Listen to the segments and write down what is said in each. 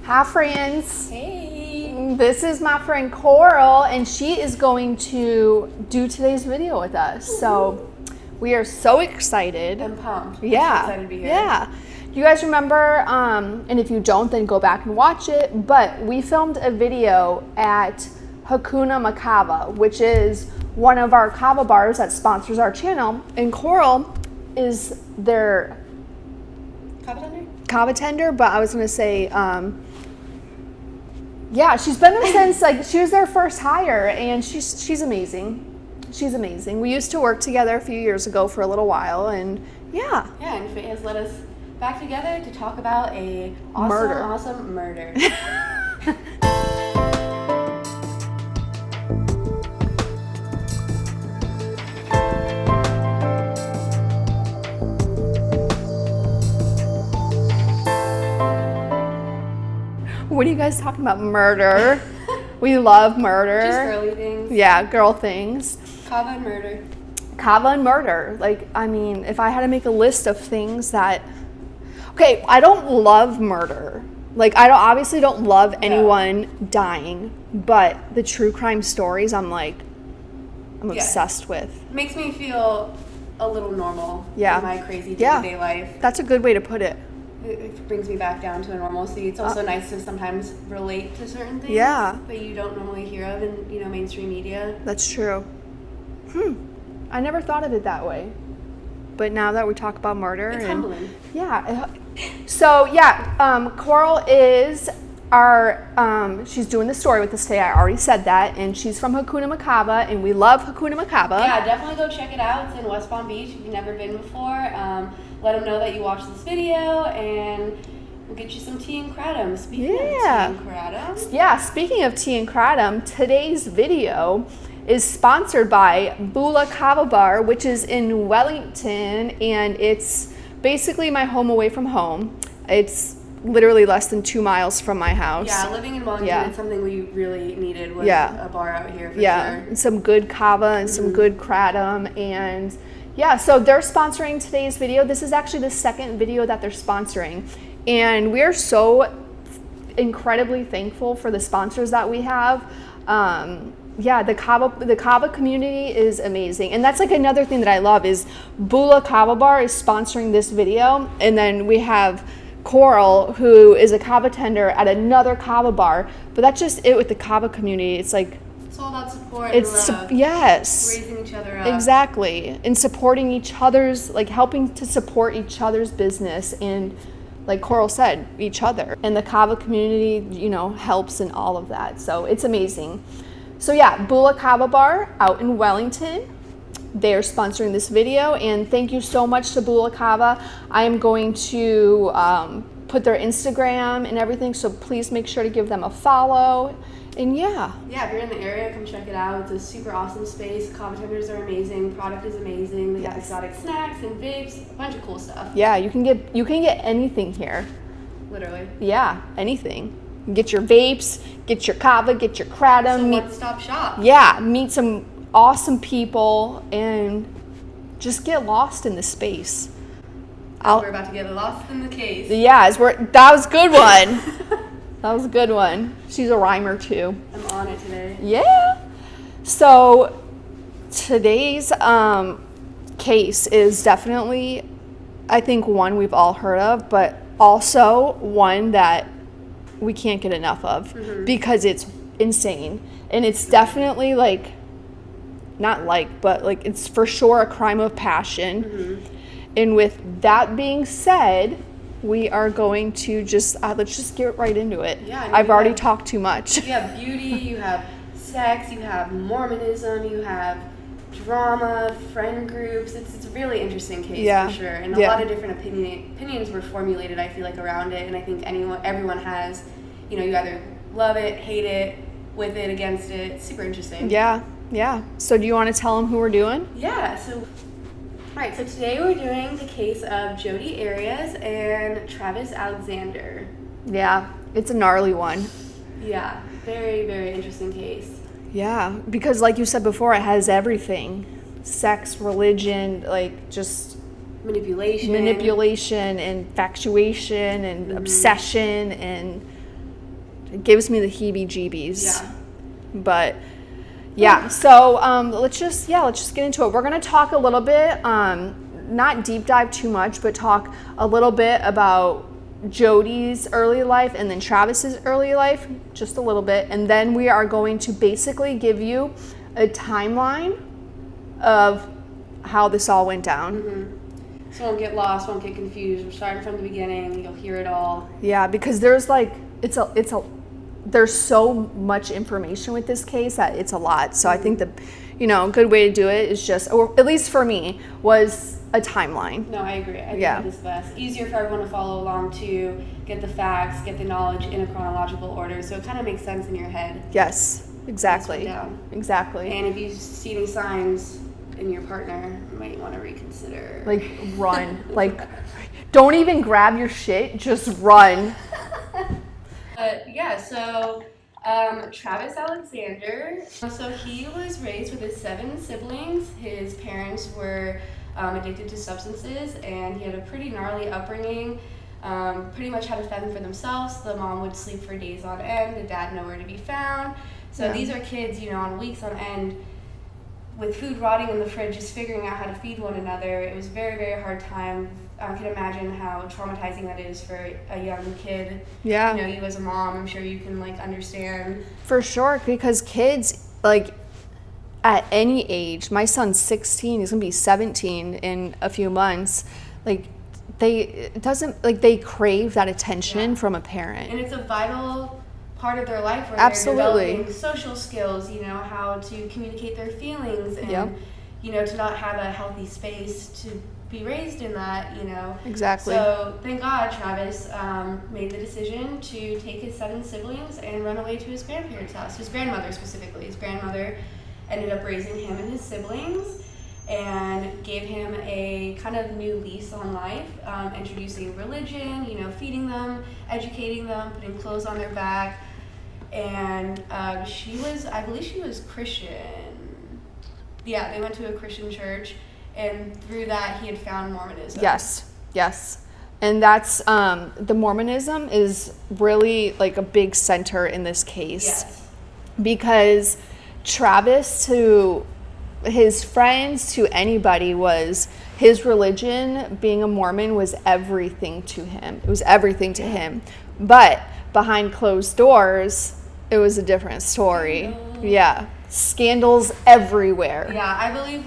Hi friends. Hey. This is my friend Coral, and she is going to do today's video with us. So we are so excited. I'm pumped. Yeah. I'm so excited to be here. Yeah. You guys remember, and if you don't, then go back and watch it, but we filmed a video at Hakuna Makava, which is one of our kava bars that sponsors our channel, and Coral is their kava tender, but I was gonna say, yeah, she's been there since, like, she was their first hire, and she's amazing. She's amazing. We used to work together a few years ago for a little while, and yeah. Yeah, and Fate has led us back together to talk about a awesome murder. What are you guys talking about? Murder. We love murder. Just girly things. Yeah, girl things. Kava and murder. Kava and murder. Like, I mean, if I had to make a list of things that... Okay, I don't love murder. Like, obviously don't love anyone dying, but the true crime stories, I'm obsessed with. Makes me feel a little normal in my crazy day-to-day life. That's a good way to put it. It brings me back down to a normalcy. It's also nice to sometimes relate to certain things that you don't normally hear of in, mainstream media. That's true. I never thought of it that way. But now that we talk about murder, it's humbling. Yeah. So Coral is our she's doing the story with us today. I already said that, and she's from Hakuna Makava, and we love Hakuna Makava. Yeah, definitely go check it out. It's in West Palm Beach if you've never been before. Let them know that you watched this video, and we'll get you some tea and kratom. Speaking of tea and kratom. Yeah, speaking of tea and kratom, today's video is sponsored by Bula Kava Bar, which is in Wellington, and it's basically my home away from home. It's literally less than 2 miles from my house. Yeah, living in Wellington is something we really needed was a bar out here for sure. And some good kava and some good kratom, and so they're sponsoring today's video. This is actually the second video that they're sponsoring, and we are so incredibly thankful for the sponsors that we have. The kava community is amazing, and that's like another thing that I love is Bula Kava Bar is sponsoring this video, and then we have Coral, who is a kava tender at another kava bar. But that's just it with the kava community. It's like it's all about support and love. Raising each other up. Exactly, and supporting each other's, like helping to support each other's business, and like Coral said, each other. And the kava community, helps in all of that. So it's amazing. So Bula Kava Bar out in Wellington. They are sponsoring this video, and thank you so much to Bula Kava. I am going to put their Instagram and everything, so please make sure to give them a follow. And if you're in the area, come check it out. It's a super awesome space. Kava tenders are amazing. Product is amazing. They have exotic snacks and vapes, a bunch of cool stuff. Yeah, you can get anything here. Literally. Yeah, anything. Get your vapes, get your kava, get your kratom. It's a one-stop shop. Yeah, meet some awesome people and just get lost in the space. We're about to get lost in the case. Yeah, that was a good one. That was a good one. She's a rhymer too. I'm on it today. Yeah. So today's case is definitely, I think, one we've all heard of, but also one that we can't get enough of because it's insane. And it's definitely it's for sure a crime of passion. And with that being said, we are going to let's just get right into it. Yeah, I've already talked too much. You have beauty, you have sex, you have Mormonism, you have drama, friend groups. It's a really interesting case for sure. And a lot of different opinions were formulated, I feel like, around it. And I think everyone has, you either love it, hate it, with it, against it. It's super interesting. Yeah. So do you want to tell them who we're doing? Yeah, so today we're doing the case of Jodi Arias and Travis Alexander. Yeah, it's a gnarly one. Yeah, very, very interesting case. Yeah, because like you said before, it has everything. Sex, religion, just manipulation, infatuation, and obsession, and it gives me the heebie-jeebies. Yeah. But yeah, so let's just get into it. We're going to talk a little bit, not deep dive too much, but talk a little bit about Jodi's early life and then Travis's early life, just a little bit. And then we are going to basically give you a timeline of how this all went down. Mm-hmm. So won't get lost, won't get confused. We're starting from the beginning. You'll hear it all. Yeah, because there's there's so much information with this case that it's a lot. So I think a good way to do it is just, or at least for me, was a timeline. No, I agree. I think that is best. Easier for everyone to follow along too, get the facts, get the knowledge in a chronological order, so it kind of makes sense in your head. Yes, exactly. Exactly. And if you see any signs in your partner, you might want to reconsider. Like, run. Like, don't even grab your shit, just run. So Travis Alexander, so he was raised with his 7 siblings. His parents were addicted to substances, and he had a pretty gnarly upbringing. Pretty much had to fend for themselves. The mom would sleep for days on end, the dad nowhere to be found. So these are kids, on weeks on end, with food rotting in the fridge, just figuring out how to feed one another. It was a very, very hard time. I can imagine how traumatizing that is for a young kid. Yeah. You as a mom, I'm sure you can understand. For sure, because kids, at any age, my son's 16, he's gonna be 17 in a few months. They crave that attention from a parent. And it's a vital part of their life where Absolutely. they're developing social skills, how to communicate their feelings and, to not have a healthy space to be raised in that, Exactly. So thank God Travis made the decision to take his 7 siblings and run away to his grandparents' house, his grandmother specifically. His grandmother ended up raising him and his siblings and gave him a kind of new lease on life, introducing religion, feeding them, educating them, putting clothes on their back. And I believe she was Christian. Yeah, they went to a Christian church, and through that he had found Mormonism. Yes. And that's, the Mormonism is really a big center in this case. Yes. Because Travis, to his friends, to anybody, was his religion, being a Mormon, was everything to him. It was everything to him. But behind closed doors, it was a different story. Yeah. Scandals everywhere. Yeah, I believe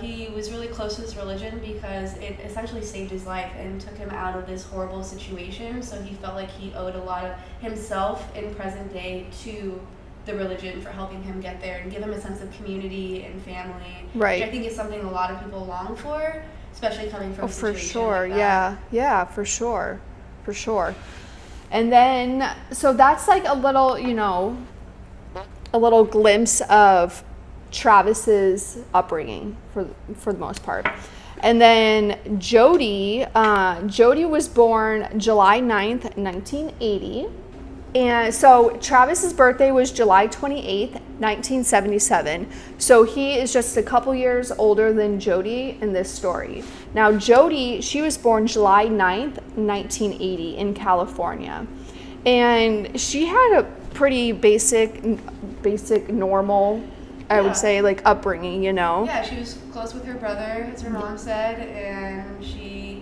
he was really close to this religion because it essentially saved his life and took him out of this horrible situation. So he felt like he owed a lot of himself in present day to the religion for helping him get there and give him a sense of community and family. Right. Which I think is something a lot of people long for, especially coming from a situation for sure. like that. Yeah, for sure. And then, so that's a little glimpse of Travis's upbringing for the most part. And then Jodi was born July 9th, 1980. And so Travis's birthday was July 28th, 1977. So he is just a couple years older than Jodi in this story. Now Jodi, she was born July 9th, 1980 in California. And she had a pretty basic normal, I would say, upbringing, Yeah, she was close with her brother, as her mom said, and she,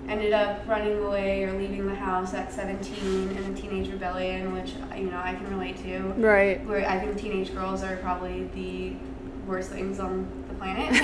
ended up running away or leaving the house at 17 in a teenage rebellion, which, I can relate to. Right. Where I think teenage girls are probably the worst things on the planet.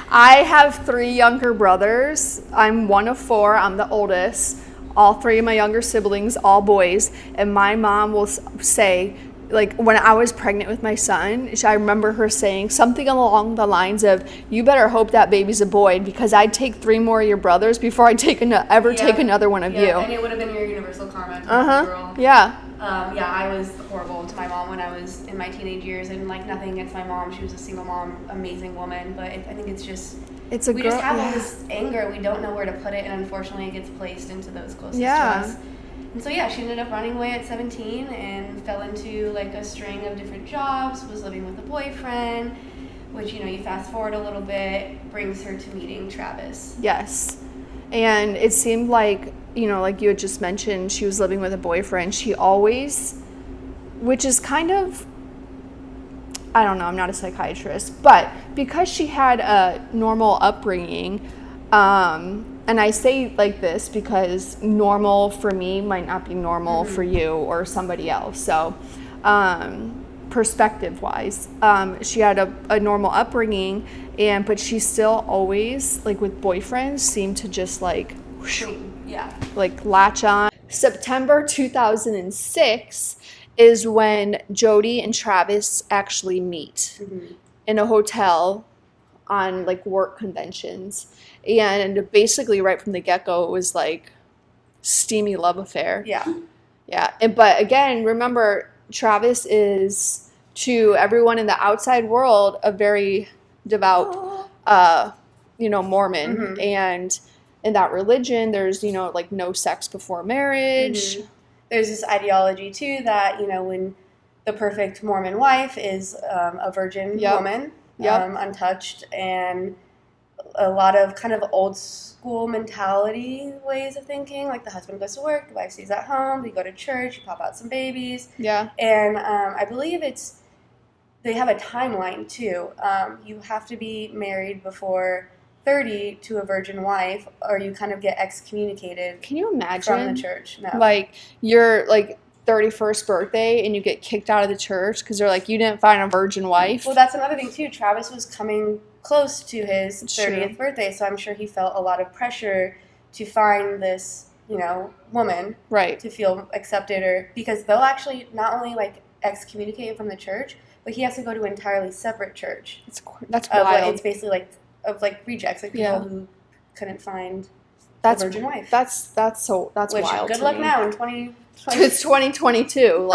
I have 3 younger brothers. I'm one of 4. I'm the oldest. All 3 of my younger siblings, all boys. And my mom will say, when I was pregnant with my son, I remember her saying something along the lines of, "You better hope that baby's a boy, because I'd take 3 more of your brothers before I take another one of you." And it would have been your universal karma to a girl. Yeah. I was horrible to my mom when I was in my teenage years, and nothing against my mom. She was a single mom, amazing woman, but I think it's just... we just have all this anger. We don't know where to put it, and unfortunately it gets placed into those closest to us. And so, she ended up running away at 17 and fell into a string of different jobs, was living with a boyfriend, which, you fast forward a little bit, brings her to meeting Travis. Yes. And it seemed like, like you had just mentioned, she was living with a boyfriend. She always, which is kind of, I don't know, I'm not a psychiatrist, but because she had a normal upbringing, and I say like this because normal for me might not be normal for you or somebody else. So, perspective-wise, she had a normal upbringing, but she still always, like with boyfriends, seemed to just like, like latch on. September 2006 is when Jodi and Travis actually meet in a hotel on like work conventions. And basically right from the get-go, it was like steamy love affair. Yeah. But again, remember, Travis is, to everyone in the outside world, a very devout, Mormon. And in that religion, there's, like no sex before marriage. There's this ideology, too, that, when the perfect Mormon wife is a virgin woman, untouched, and a lot of kind of old school mentality ways of thinking, like the husband goes to work, the wife stays at home, they go to church, you pop out some babies. And I believe they have a timeline, too. You have to be married before 30 to a virgin wife, or you kind of get excommunicated. Can you imagine from the church? No. Like your 31st birthday and you get kicked out of the church because they're like, you didn't find a virgin wife. Well, that's another thing too. Travis was coming close to his 30th birthday, so I'm sure he felt a lot of pressure to find this, woman, to feel accepted, or because they'll actually not only like excommunicate him from the church, but he has to go to an entirely separate church. That's wild. It's basically like rejects, like people who couldn't find a virgin wife. That's wild. Good luck now in 2020. It's 2022.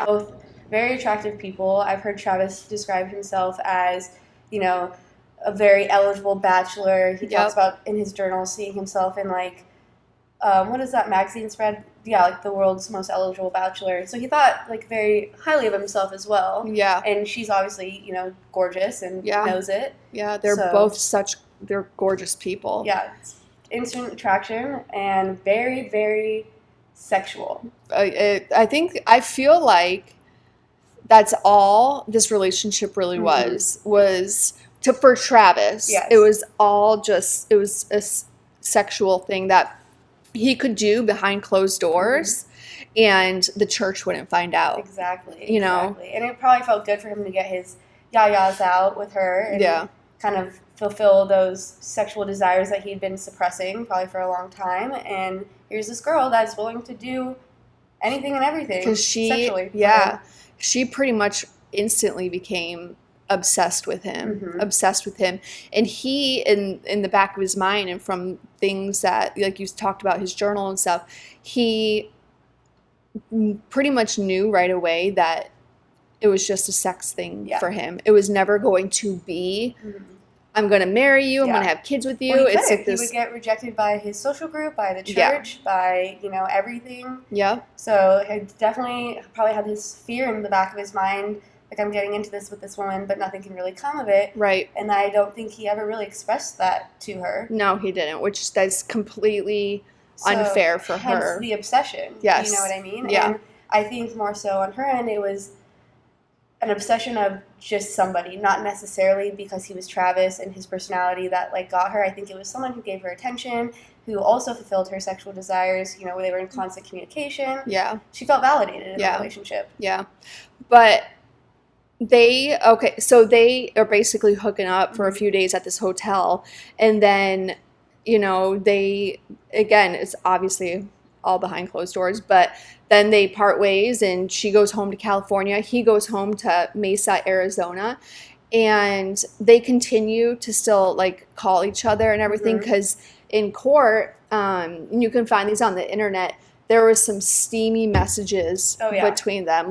Both very attractive people. I've heard Travis describe himself as, a very eligible bachelor. He talks about in his journal seeing himself in what is that magazine spread? Yeah, like the world's most eligible bachelor. So he thought very highly of himself as well. Yeah. And she's obviously, gorgeous and knows it. Yeah, they're gorgeous people. Yeah, instant attraction and very, very sexual. I feel like that's all this relationship really was for Travis. Yes. It was all it was a sexual thing that he could do behind closed doors, and the church wouldn't find out. Exactly. And it probably felt good for him to get his yayas out with her and kind of fulfill those sexual desires that he'd been suppressing probably for a long time. And here's this girl that's willing to do anything and everything sexually. She pretty much instantly became obsessed with him. And he, in the back of his mind, and from things that, like you talked about, his journal and stuff, he pretty much knew right away that it was just a sex thing for him. It was never going to be, I'm going to marry you, I'm going to have kids with you. Well, it's like this. He would get rejected by his social group, by the church, by, everything. Yeah. So he definitely probably had this fear in the back of his mind, like, I'm getting into this with this woman, but nothing can really come of it. Right. And I don't think he ever really expressed that to her. No, he didn't, which that's completely unfair for hence her. The obsession. Yes. You know what I mean? Yeah. And I think more so on her end, it was an obsession of just somebody, not necessarily because he was Travis and his personality that got her. I think it was someone who gave her attention, who also fulfilled her sexual desires, where they were in constant communication. Yeah. She felt validated in the relationship. Yeah. But they are basically hooking up for a few days at this hotel, and then, it's obviously all behind closed doors, but then they part ways, and she goes home to California. He goes home to Mesa, Arizona, and they continue to still call each other and everything, because in court, you can find these on the internet, there was some steamy messages between them,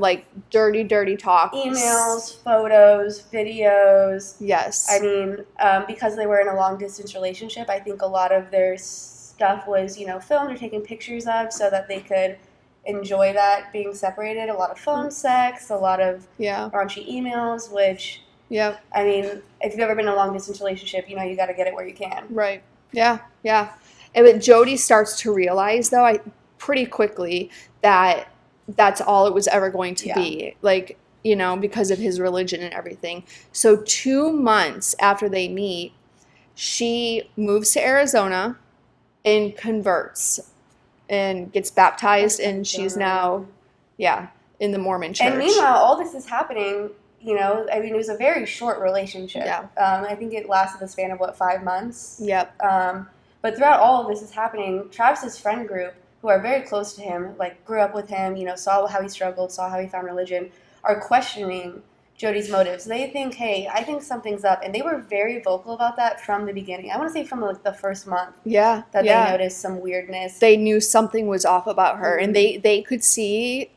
dirty talk. Emails, photos, videos. Yes. I mean, because they were in a long-distance relationship, I think a lot of their stuff was, filmed or taken pictures of so that they could enjoy that being separated. A lot of phone sex, a lot of raunchy emails, which, I mean, if you've ever been in a long-distance relationship, you got to get it where you can. Right. Yeah. But Jodi starts to realize, though, pretty quickly that that's all it was ever going to be. Like, you know, because of his religion and everything. So 2 months after they meet, she moves to Arizona and converts and gets baptized, and she's now, in the Mormon church. And meanwhile, all this is happening, you know, I mean, it was a very short relationship. Yeah. I think it lasted the span of, 5 months? Yep. But throughout all of this is happening, Travis's friend group, who are very close to him, like, grew up with him, you know, saw how he struggled, saw how he found religion, are questioning Jodi's motives. They think, hey, I think something's up. And they were very vocal about that from the beginning. I want to say from the first month. Yeah. That they noticed some weirdness. They knew something was off about her. Mm-hmm. And they could see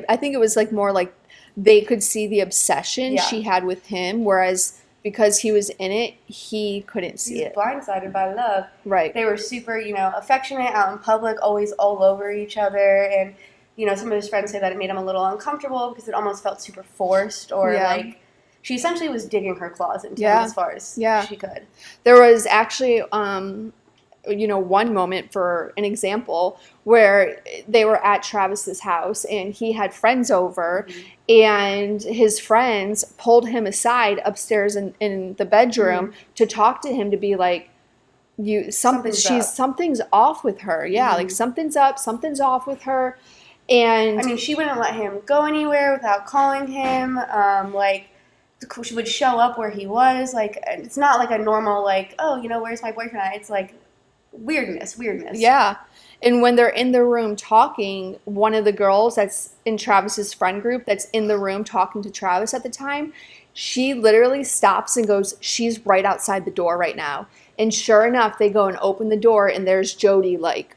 I think it was like more like they could see the obsession she had with him. Whereas because he was in it, he couldn't see it. Blindsided by love. Right. They were super, you know, affectionate out in public, always all over each other. And you know, some of his friends say that it made him a little uncomfortable because it almost felt super forced, or like she essentially was digging her claws into him as far as she could. There was actually, you know, one moment, for an example, where they were at Travis's house and he had friends over, and his friends pulled him aside upstairs in the bedroom to talk to him, to be like, something's off with her. Yeah, like something's up, something's off with her. And I mean, she wouldn't let him go anywhere without calling him. Like, she would show up where he was. Like, it's not like a normal, like, oh, you know, where's my boyfriend at? It's like weirdness. Yeah. And when they're in the room talking, one of the girls that's in Travis's friend group that's in the room talking to Travis at the time, she literally stops and goes, she's right outside the door right now. And sure enough, they go and open the door, and there's Jodi, like,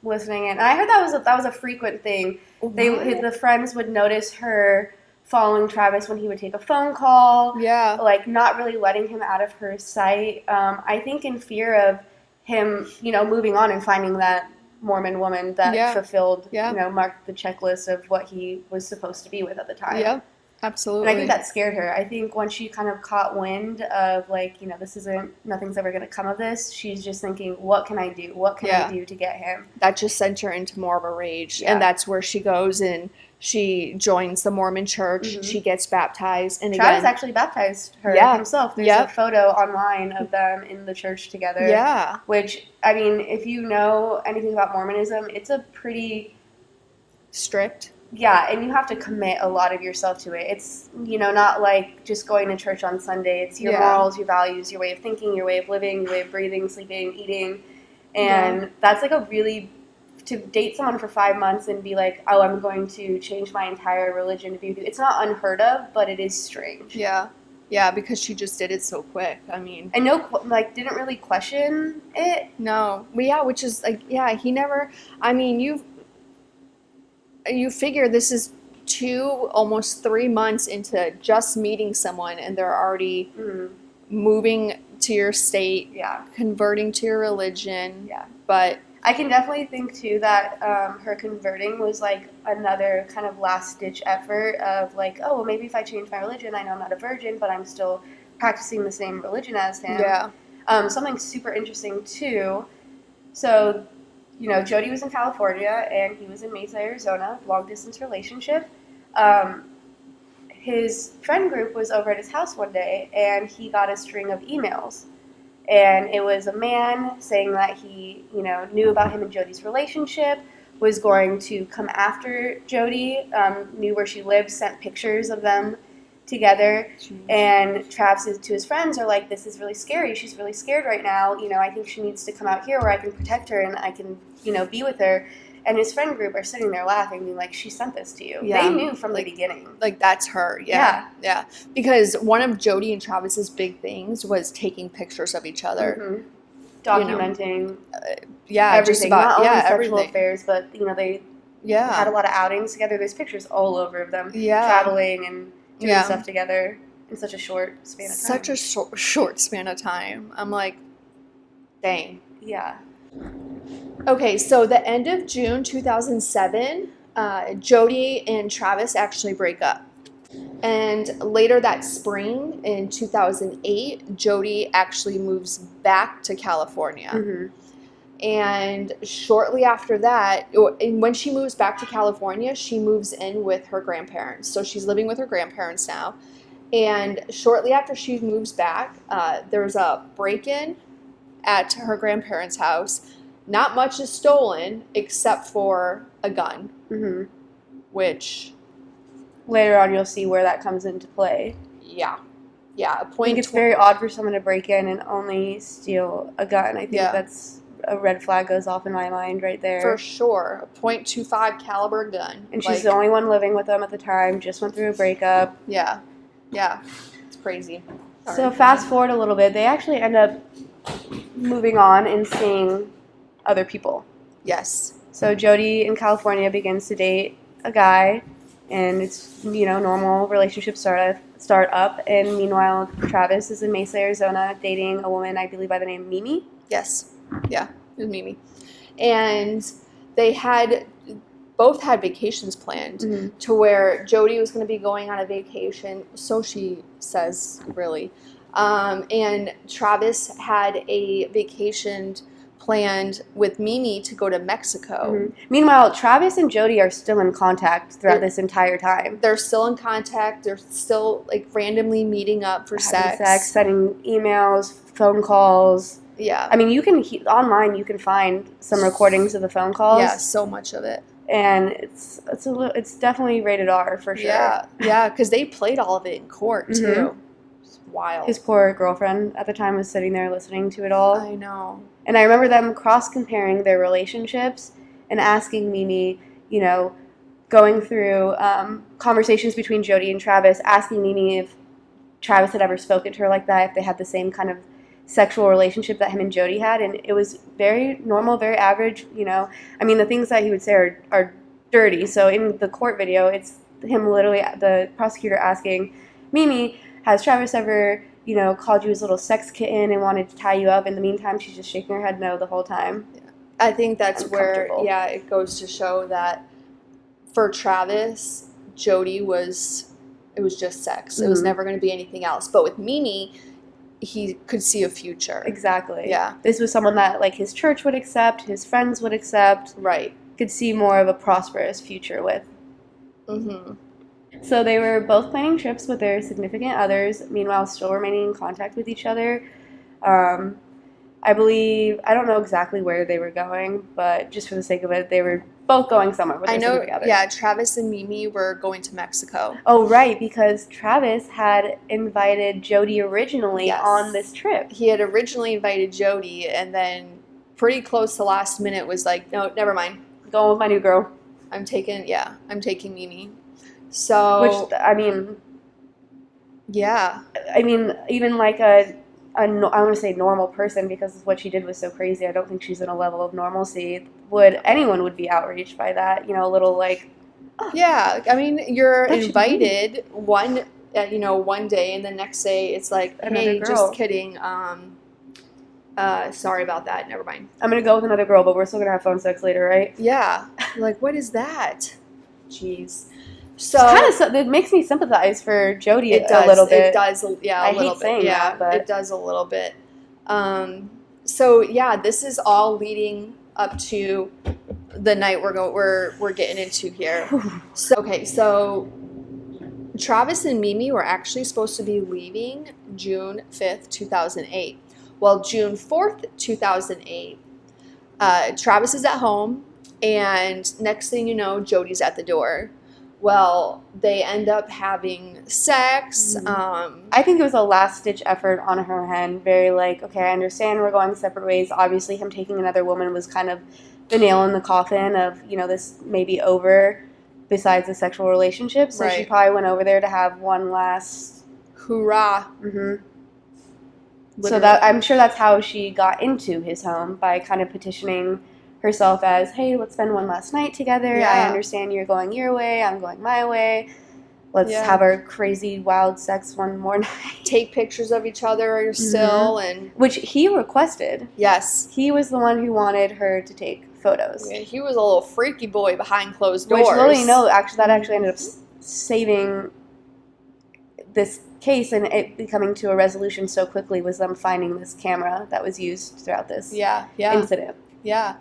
listening in. And I heard that was a frequent thing. The friends would notice her following Travis when he would take a phone call. Yeah. Like, not really letting him out of her sight. I think in fear of him, you know, moving on and finding that Mormon woman that fulfilled, you know, marked the checklist of what he was supposed to be with at the time. Yeah. Absolutely. And I think that scared her. I think once she kind of caught wind of, like, you know, nothing's ever going to come of this, she's just thinking, what can I do? What can I do to get him? That just sent her into more of a rage. Yeah. And that's where she goes and she joins the Mormon church. Mm-hmm. She gets baptized. And Travis actually baptized her himself. There's a photo online of them in the church together. Yeah. Which, I mean, if you know anything about Mormonism, it's a pretty strict. Yeah, and you have to commit a lot of yourself to it. It's, you know, not like just going to church on Sunday. It's your morals, your values, your way of thinking, your way of living, your way of breathing, sleeping, eating. And that's like to date someone for 5 months and be like, oh, I'm going to change my entire religion to be with you. It's not unheard of, but it is strange. Yeah. Yeah, because she just did it so quick. I mean. And didn't really question it. No. Well, yeah, which is like, he never, I mean, you figure this is almost 3 months into just meeting someone, and they're already moving to your state, converting to your religion. Yeah. But I can definitely think, too, that her converting was, like, another kind of last-ditch effort of, like, oh, well, maybe if I change my religion, I know I'm not a virgin, but I'm still practicing the same religion as him. Yeah. Something super interesting, too. So, you know, Jodi was in California, and he was in Mesa, Arizona, long-distance relationship. His friend group was over at his house one day, and he got a string of emails. And it was a man saying that he, you know, knew about him and Jodi's relationship, was going to come after Jodi, knew where she lived, sent pictures of them together. Jeez. And Travis, to his friends, are like, this is really scary. She's really scared right now. You know, I think she needs to come out here where I can protect her and I can, you know, be with her. And his friend group are sitting there laughing, being like, she sent this to you. Yeah. They knew from the beginning. Like, that's her. Yeah. Because one of Jodi and Travis's big things was taking pictures of each other. Mm-hmm. Documenting everything. Just about, not only sexual everything. Affairs, but, you know, they had a lot of outings together. There's pictures all over of them traveling and doing stuff together in such a short span of time. Such a short span of time. I'm like, dang. Yeah. Okay, so the end of June 2007, Jodi and Travis actually break up. And later that spring, in 2008, Jodi actually moves back to California. Mm-hmm. And shortly after that, and when she moves back to California, she moves in with her grandparents. So she's living with her grandparents now. And shortly after she moves back, there's a break-in at her grandparents' house. Not much is stolen except for a gun, which later on you'll see where that comes into play. Yeah. I think it's very odd for someone to break in and only steal a gun. I think that's a red flag goes off in my mind right there. For sure. A .25 caliber gun. And she's the only one living with them at the time, just went through a breakup. Yeah. It's crazy. So fast forward a little bit, they actually end up moving on and seeing other people. Yes. So Jodi in California begins to date a guy, and it's, normal relationship start up. And meanwhile, Travis is in Mesa, Arizona, dating a woman, I believe, by the name Mimi. Yes. Yeah, it was Mimi. And they both had vacations planned to where Jodi was going to be going on a vacation, so she says, really. And Travis had a vacation planned with Mimi to go to Mexico. Meanwhile, Travis and Jodi are still in contact throughout this entire time. They're still in contact. They're still randomly meeting up for sex, sending emails, phone calls. Yeah. I mean, online you can find some recordings of the phone calls. Yeah, so much of it. And it's definitely rated R for sure. Yeah, because they played all of it in court too. It's wild. His poor girlfriend at the time was sitting there listening to it all. I know. And I remember them cross-comparing their relationships and asking Mimi, going through conversations between Jodi and Travis, asking Mimi if Travis had ever spoken to her like that, if they had the same kind of sexual relationship that him and Jodi had. And it was very normal, very average, I mean, the things that he would say are dirty. So in the court video, it's him literally, the prosecutor asking Mimi, has Travis ever, called you his little sex kitten and wanted to tie you up? In the meantime, she's just shaking her head no the whole time. Yeah. I think that's where, it goes to show that for Travis, Jodi it was just sex. It was never going to be anything else. But with Mimi, he could see a future. Exactly. Yeah. This was someone that his church would accept, his friends would accept. Right. Could see more of a prosperous future with. So they were both planning trips with their significant others, meanwhile still remaining in contact with each other. I don't know exactly where they were going, but just for the sake of it, they were both going somewhere with their significant others. Yeah, Travis and Mimi were going to Mexico. Oh, right, because Travis had invited Jodi originally on this trip. He had originally invited Jodi, and then pretty close to last minute was like, no, never mind. Going with my new girl. I'm taking Mimi. So, which, I mean, yeah. I mean, even I want to say normal person, because what she did was so crazy. I don't think she's in a level of normalcy. Anyone would be outraged by that, a little Yeah, I mean, you're invited one day, and the next day it's like, hey, just kidding. Sorry about that. Never mind. I'm going to go with another girl, but we're still going to have phone sex later, right? Yeah. What is that? Jeez. So it makes me sympathize for Jodi a little bit. It does, yeah. I hate saying that, but it does a little bit. So yeah, this is all leading up to the night we're getting into here. So Travis and Mimi were actually supposed to be leaving June 5th, 2008. Well, June 4th, 2008, Travis is at home, and next thing you know, Jodi's at the door. Well, they end up having sex. I think it was a last-ditch effort on her end. Very okay, I understand we're going separate ways. Obviously, him taking another woman was kind of the nail in the coffin of, this may be over besides the sexual relationship. So she probably went over there to have one last hoorah. So that I'm sure that's how she got into his home, by kind of petitioning herself as, hey, let's spend one last night together. Yeah. I understand you're going your way, I'm going my way. Let's have our crazy, wild sex one more night. Take pictures of each other still. And which he requested. Yes. He was the one who wanted her to take photos. Yeah, he was a little freaky boy behind closed doors. Which, literally, that actually ended up saving this case and it becoming to a resolution so quickly, was them finding this camera that was used throughout this incident. Yeah.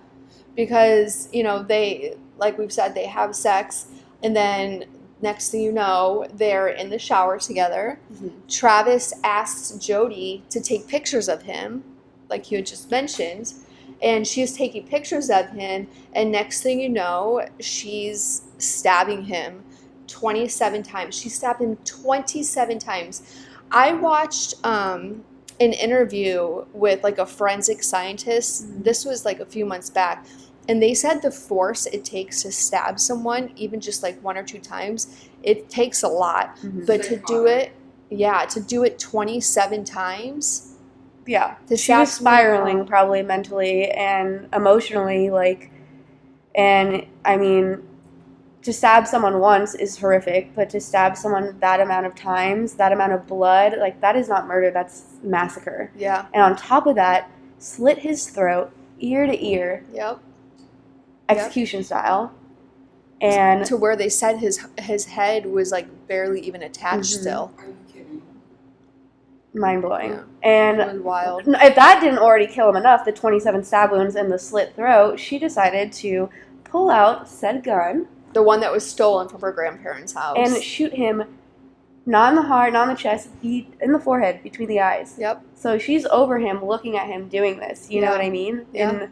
Because, you know, they, like we've said, they have sex, and then next thing you know, they're in the shower together. Mm-hmm. Travis asks Jodi to take pictures of him, like you had just mentioned, and she's taking pictures of him, and next thing you know, she's stabbing him 27 times. She stabbed him 27 times. I watched an interview with like a forensic scientist. Mm-hmm. This was like a few months back. And they said the force it takes to stab someone, even just like 1 or 2 times, it takes a lot. Mm-hmm. But to do it 27 times. Yeah. She was spiraling probably mentally and emotionally, like, and I mean, to stab someone once is horrific, but to stab someone that amount of times, that amount of blood, like, that is not murder, that's massacre. Yeah. And on top of that, slit his throat, ear to ear. Yep. Execution style. And to where they said his head was like barely even attached still. Are you kidding? Mind blowing. Yeah. And it was wild. If that didn't already kill him enough, the 27 stab wounds and the slit throat, she decided to pull out said gun. The one that was stolen from her grandparents' house. And shoot him not in the heart, not in the chest, in the forehead, between the eyes. Yep. So she's over him, looking at him doing this. You know what I mean? Yeah. And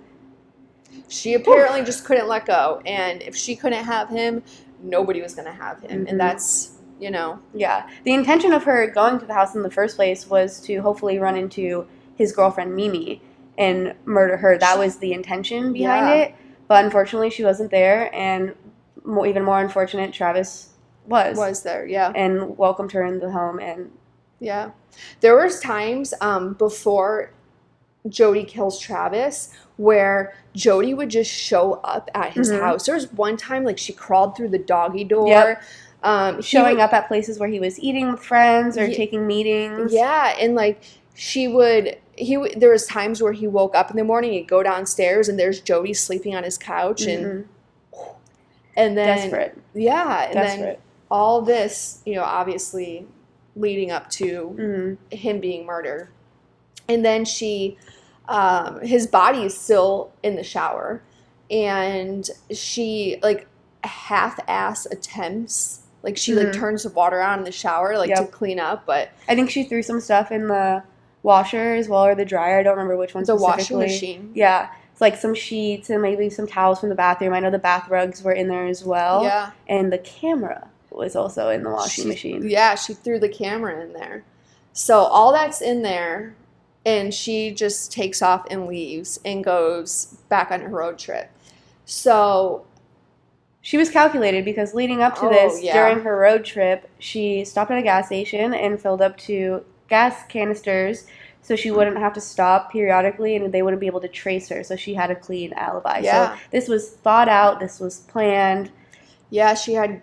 she apparently just couldn't let go. And if she couldn't have him, nobody was going to have him. Mm-hmm. And that's, you know. Yeah. The intention of her going to the house in the first place was to hopefully run into his girlfriend, Mimi, and murder her. That was the intention behind it. But unfortunately, she wasn't there. And even more unfortunate, Travis was there, yeah. And welcomed her in the home. And yeah. There was times before Jodi kills Travis where Jodi would just show up at his house. There was one time, like, she crawled through the doggy door. Yep. Showing up at places where he was eating with friends or taking meetings. Yeah, and, like, there was times where he woke up in the morning, he'd go downstairs, and there's Jodi sleeping on his couch, and then desperate. Yeah, and then all this, you know, obviously leading up to him being murdered. And then his body is still in the shower, and she, like, half-ass attempts, like, she like turns the water on in the shower, like, to clean up, but I think she threw some stuff in the washer as well, or the dryer. I don't remember which one specifically. The washing machine. Yeah. It's like some sheets and maybe some towels from the bathroom. I know the bath rugs were in there as well. Yeah. And the camera was also in the washing machine. Yeah, she threw the camera in there. So all that's in there, and she just takes off and leaves and goes back on her road trip. So she was calculated because leading up to this, during her road trip, she stopped at a gas station and filled up 2 gas canisters so she wouldn't have to stop periodically and they wouldn't be able to trace her. So she had a clean alibi. Yeah. So this was thought out. This was planned. Yeah, she had,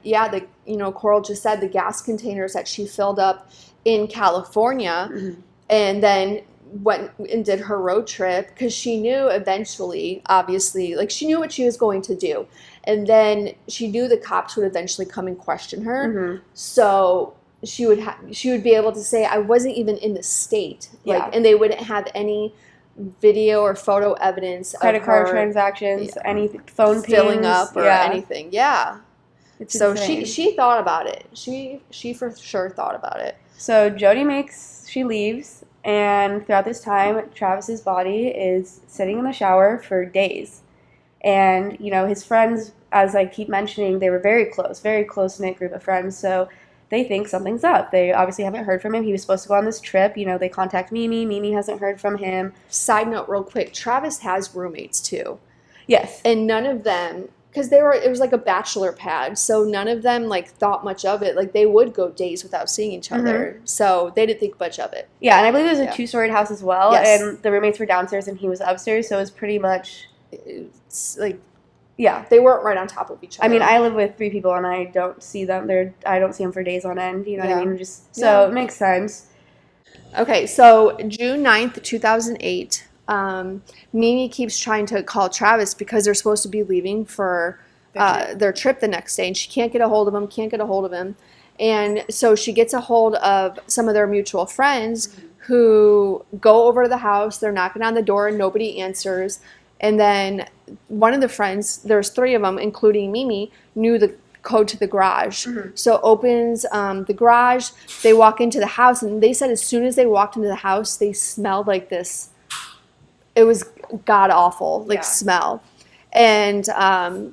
Coral just said the gas containers that she filled up in California and then went and did her road trip because she knew eventually, obviously, like, she knew what she was going to do. And then she knew the cops would eventually come and question her. So she would be able to say, I wasn't even in the state. Like, and they wouldn't have any video or photo evidence credit of card her transactions, any phone filling pings, up or anything. Yeah. It's so insane. she thought about it. She for sure thought about it. So Jodi she leaves, and throughout this time, Travis's body is sitting in the shower for days. And, you know, his friends, as I keep mentioning, they were very close-knit group of friends, so they think something's up. They obviously haven't heard from him. He was supposed to go on this trip. You know, they contact Mimi. Mimi hasn't heard from him. Side note real quick, Travis has roommates too. Yes. And none of them, because it was like a bachelor pad, so none of them, like, thought much of it. Like, they would go days without seeing each other, so they didn't think much of it. Yeah, and I believe it was a 2-storied house as well, Yes. and the roommates were downstairs and he was upstairs, so it was pretty much... It's like, yeah, they weren't right on top of each other. I mean, I live with 3 people and I don't see them. I don't see them for days on end. You know what I mean? So it makes sense. Okay, so June 9th, 2008, Mimi keeps trying to call Travis because they're supposed to be leaving for their trip the next day, and she can't get a hold of him. And so she gets a hold of some of their mutual friends who go over to the house. They're knocking on the door and nobody answers. And then one of the friends, there's 3 of them, including Mimi, knew the code to the garage. So opens the garage, they walk into the house, and they said as soon as they walked into the house, they smelled like this. It was god-awful, smell. And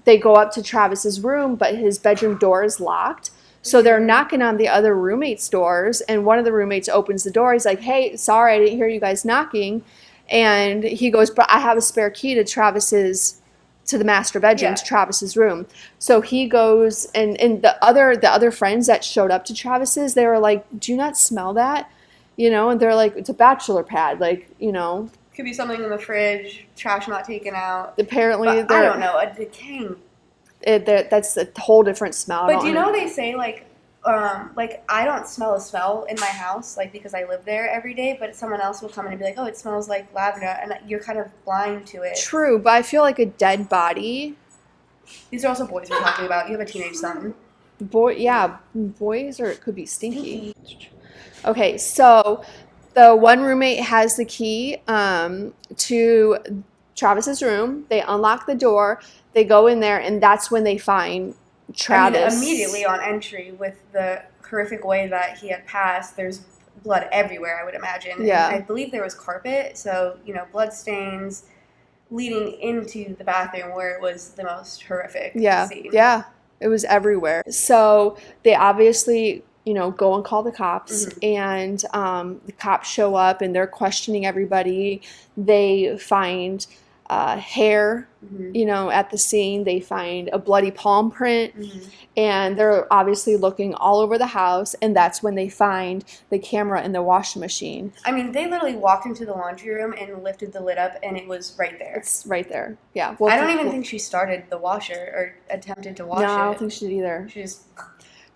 they go up to Travis's room, but his bedroom door is locked. So they're knocking on the other roommates' doors, and one of the roommates opens the door. He's like, hey, sorry, I didn't hear you guys knocking. And he goes, but I have a spare key to the master bedroom, to Travis's room. So he goes, and the other friends that showed up to Travis's, they were like, do you not smell that? You know, and they're like, it's a bachelor pad, like, you know. Could be something in the fridge, trash not taken out. Apparently, I don't know, a decaying. That's a whole different smell. But do you know they say, like, I don't smell a smell in my house, like, because I live there every day, but someone else will come in and be like, oh, it smells like lavender, and you're kind of blind to it. True, but I feel like a dead body. These are also boys we're talking about. You have a teenage son. Boys, or it could be stinky. Okay, so the one roommate has the key to Travis's room. They unlock the door. They go in there, and that's when they find Travis. I mean, immediately on entry, with the horrific way that he had passed, there's blood everywhere, I would imagine. Yeah. And I believe there was carpet, so, you know, blood stains leading into the bathroom where it was the most horrific scene. Yeah, it was everywhere. So they obviously, you know, go and call the cops, and the cops show up, and they're questioning everybody. They find hair, you know, at the scene. They find a bloody palm print, and they're obviously looking all over the house, and that's when they find the camera in the washing machine. I mean, they literally walked into the laundry room and lifted the lid up, and it was right there. It's right there. Yeah. Well, I don't even think she started the washer or attempted to wash it. No, I don't think she did either. She just...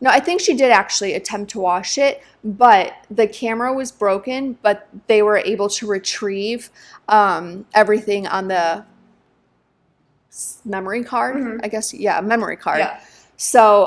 No, I think she did actually attempt to wash it, but the camera was broken, but they were able to retrieve everything on the memory card, I guess. Yeah, memory card. Yeah. So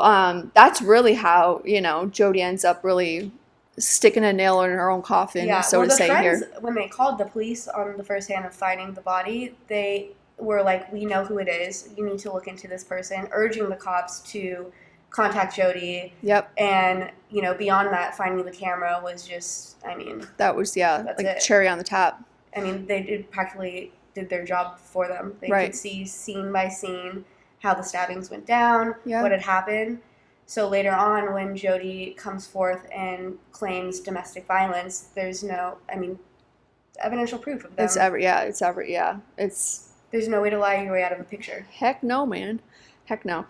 that's really how, you know, Jodi ends up really sticking a nail in her own coffin, so to say here. When they called the police on the first hand of finding the body, they were like, we know who it is. You need to look into this person, urging the cops to contact Jodi. Yep. And, you know, beyond that, finding the camera was just, I mean... That was, like it. Cherry on the top. I mean, they practically did their job for them. They could see scene by scene how the stabbings went down, what had happened. So later on, when Jodi comes forth and claims domestic violence, there's no, I mean, evidential proof of them. There's no way to lie your way out of a picture. Heck no, man. Heck no.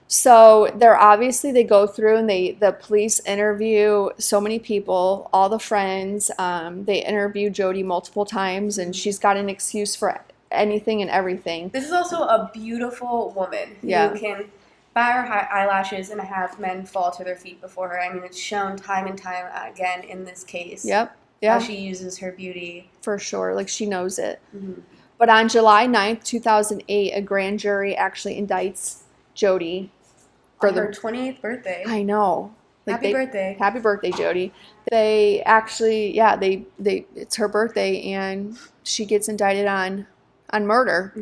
So they go through and the police interview so many people, all the friends. They interview Jodi multiple times, and she's got an excuse for anything and everything. This is also a beautiful woman who can bat her eyelashes and have men fall to their feet before her. I mean, it's shown time and time again in this case. Yep. Yeah. How she uses her beauty. For sure. Like, she knows it. But on July 9th, 2008, a grand jury actually indicts Jodi. For her 20th birthday. I know. Like, happy birthday. Happy birthday, Jodi. They actually, it's her birthday, and she gets indicted on murder.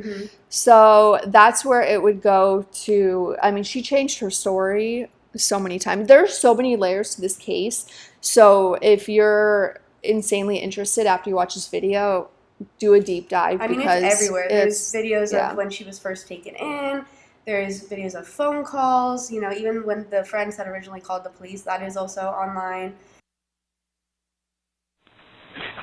So that's where it would go to. I mean, she changed her story so many times. There's so many layers to this case. So if you're insanely interested after you watch this video, do a deep dive. I mean, it's everywhere. There's videos of when she was first taken in. There's videos of phone calls, you know, even when the friends had originally called the police, that is also online.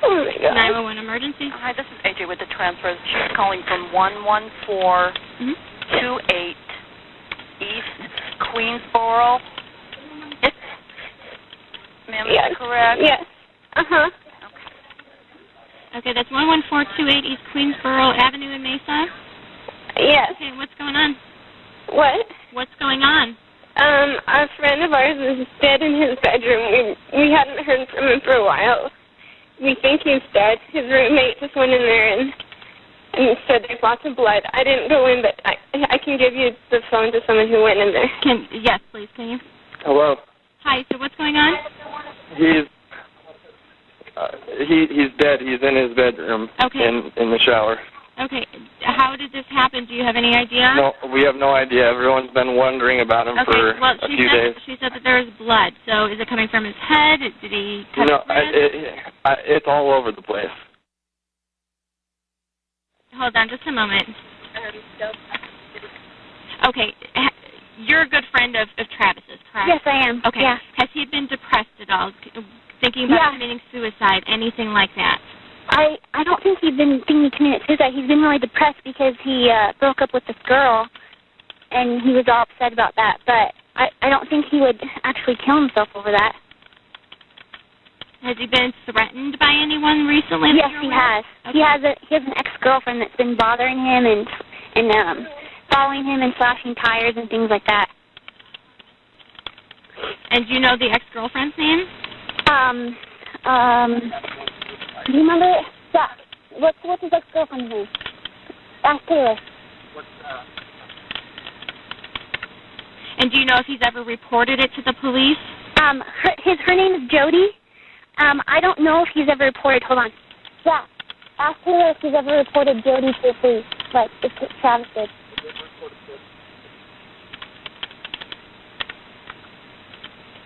Oh my God. 911 emergency. Hi, this is AJ with the transfers. She's calling from 11428 East Queensboro. Ma'am, is that correct? Yes. Uh-huh. Okay, that's 11428 East Queensboro Avenue in Mesa? Yes. Okay, what's going on? What? What's going on? A friend of ours is dead in his bedroom. We hadn't heard from him for a while. We think he's dead. His roommate just went in there and said there's lots of blood. I didn't go in, but I can give you the phone to someone who went in there. Yes, please, can you? Hello. Hi, so what's going on? He's dead. He's in his bedroom. Okay. In the shower. Okay. How did this happen? Do you have any idea? No, we have no idea. Everyone's been wondering about him for a few days. She said that there was blood. So is it coming from his head? Did he cut his wrist? It's all over the place. Hold on just a moment. Okay. You're a good friend of Travis's, correct? Yes, I am. Okay. Yeah. Has he been depressed at all? Thinking about committing suicide? Anything like that? I don't think he's been thinking he committed suicide. He's been really depressed because he broke up with this girl, and he was all upset about that. But I don't think he would actually kill himself over that. Has he been threatened by anyone recently? Yes, he has. Okay. He has an ex-girlfriend that's been bothering him and following him and slashing tires and things like that. And do you know the ex-girlfriend's name? Do you remember? Yeah. What's his ex-girlfriend's name? Ask Taylor. And do you know if he's ever reported it to the police? Her name is Jodi. I don't know if he's ever reported. Hold on. Yeah. Ask Taylor if he's ever reported Jodi to the police, like if Travis did.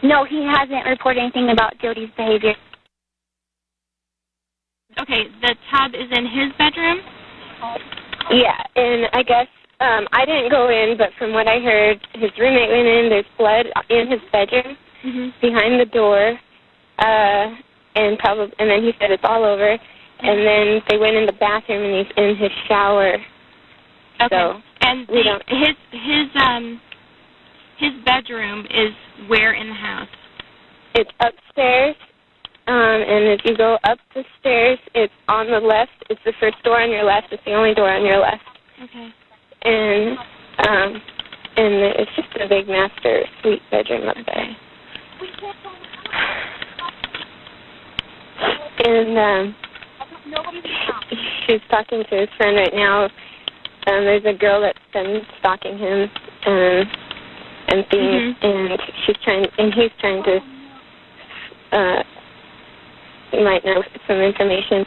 No, he hasn't reported anything about Jodi's behavior. Okay, the tub is in his bedroom? Yeah, and I guess I didn't go in, but from what I heard, his roommate went in. There's blood in his bedroom behind the door, and then he said it's all over. And then they went in the bathroom, and he's in his shower. Okay. So and his bedroom is where in the house? it's upstairs. And as you go up the stairs, it's on the left. It's the first door on your left. It's the only door on your left. Okay. And it's just a big master suite bedroom up there. And she's talking to his friend right now. There's a girl that's been stalking him and things, and he's trying to. You might know some information.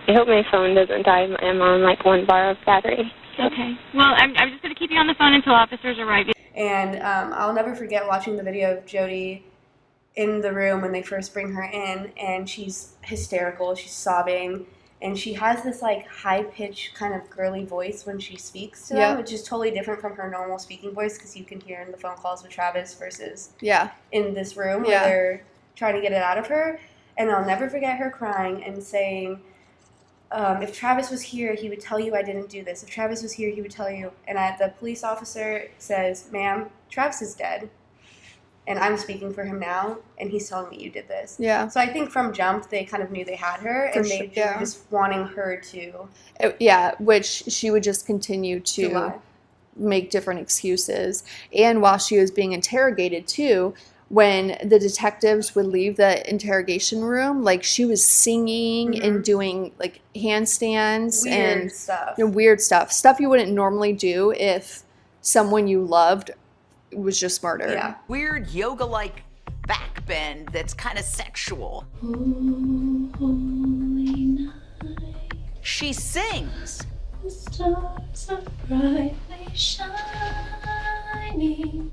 I hope my phone doesn't die. I'm on like 1 bar of battery. Okay. Well, I'm just going to keep you on the phone until officers arrive. And I'll never forget watching the video of Jodi in the room when they first bring her in, and she's hysterical. She's sobbing, and she has this like high-pitched kind of girly voice when she speaks to them, which is totally different from her normal speaking voice, because you can hear in the phone calls with Travis versus in this room where they're trying to get it out of her. And I'll never forget her crying and saying, if Travis was here, he would tell you I didn't do this. If Travis was here, he would tell you. And the police officer says, ma'am, Travis is dead. And I'm speaking for him now, and he's telling me you did this. Yeah. So I think from jump, they kind of knew they had her, and they were just wanting her to. Which she would just continue to make different excuses. And while she was being interrogated, too, when the detectives would leave the interrogation room, like she was singing and doing like handstands and stuff. Weird stuff you wouldn't normally do if someone you loved was just murdered. Yeah. Weird yoga-like back bend that's kind of sexual. She sings. The stars are brightly shining.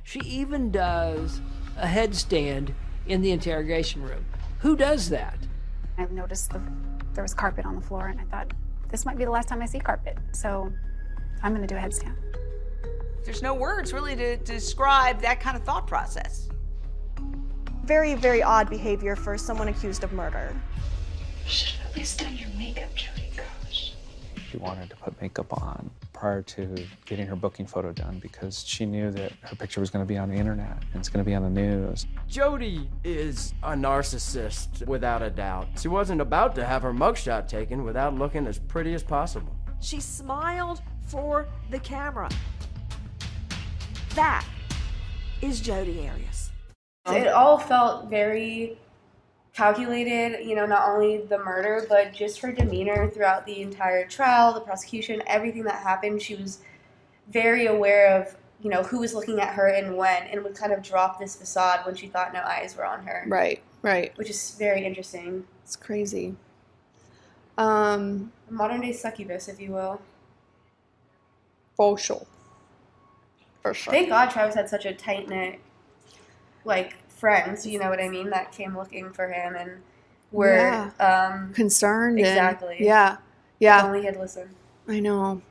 She even does a headstand in the interrogation room. Who does that? I've noticed there was carpet on the floor, and I thought, this might be the last time I see carpet, so I'm going to do a headstand. There's no words really to describe that kind of thought process. Very, very odd behavior for someone accused of murder. You should have at least done your makeup, Jodi. Gosh. She wanted to put makeup on prior to getting her booking photo done because she knew that her picture was going to be on the internet and it's going to be on the news. Jodi is a narcissist, without a doubt. She wasn't about to have her mugshot taken without looking as pretty as possible. She smiled for the camera. That is Jodi Arias. It all felt very calculated, not only the murder, but just her demeanor throughout the entire trial, the prosecution, everything that happened. She was very aware of, who was looking at her and when, and would kind of drop this facade when she thought no eyes were on her. Right. Which is very interesting. It's crazy. Modern day succubus, if you will. For sure. For sure. Thank God Travis had such a tight-knit, like, friends, you know what I mean, that came looking for him and were concerned. Exactly. And, yeah. Yeah. If only he had listened. I know.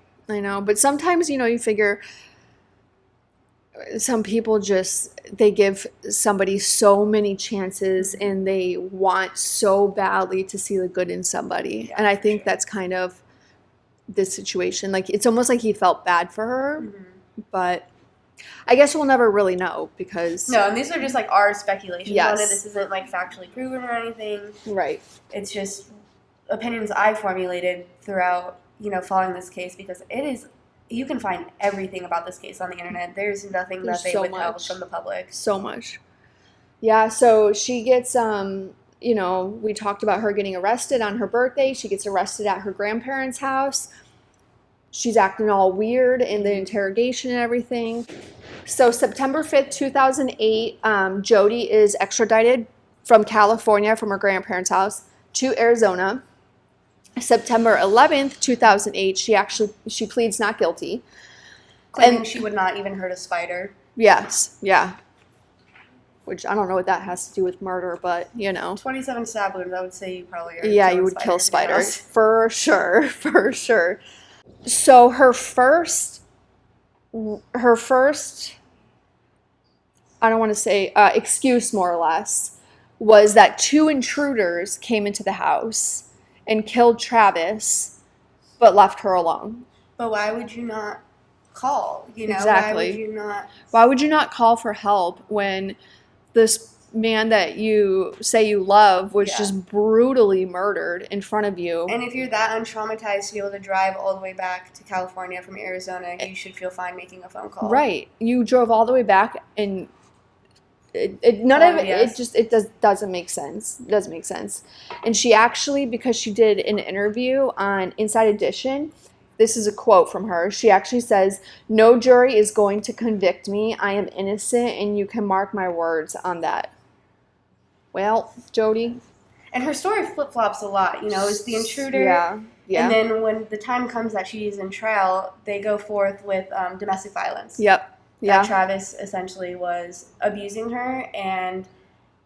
But sometimes, you figure some people they give somebody so many chances and they want so badly to see the good in somebody. Yeah, and I think that's kind of this situation. Like, it's almost like he felt bad for her, but I guess we'll never really know because... No, and these are just, like, our speculations Yes. on it. This isn't, like, factually proven or anything. Right. It's just opinions I formulated throughout, following this case because it is... You can find everything about this case on the internet. There's nothing that they withheld from the public. So much. Yeah, so she gets, we talked about her getting arrested on her birthday. She gets arrested at her grandparents' house. She's acting all weird in the interrogation and everything. So September 5th, 2008, Jodi is extradited from California from her grandparents' house to Arizona. September 11th, 2008, she pleads not guilty. Claiming she would not even hurt a spider. Yes, yeah. Which I don't know what that has to do with murder, but 27 stab wounds, I would say you probably are. Yeah, you would kill spiders. For sure, for sure. So her first, I don't want to say, excuse more or less, was that 2 intruders came into the house and killed Travis, but left her alone. But why would you not call? Exactly. Why would you not call for help when this man that you say you love was just brutally murdered in front of you? And if you're that untraumatized to be able to drive all the way back to California from Arizona, you should feel fine making a phone call. Right. You drove all the way back and it doesn't make sense. It doesn't make sense. And she actually, because she did an interview on Inside Edition, this is a quote from her. She actually says, "No jury is going to convict me. I am innocent, and you can mark my words on that." Well, Jodi. And her story flip-flops a lot. It's the intruder. Yeah. And then when the time comes that she's in trial, they go forth with domestic violence. Yep. Yeah. That Travis essentially was abusing her, and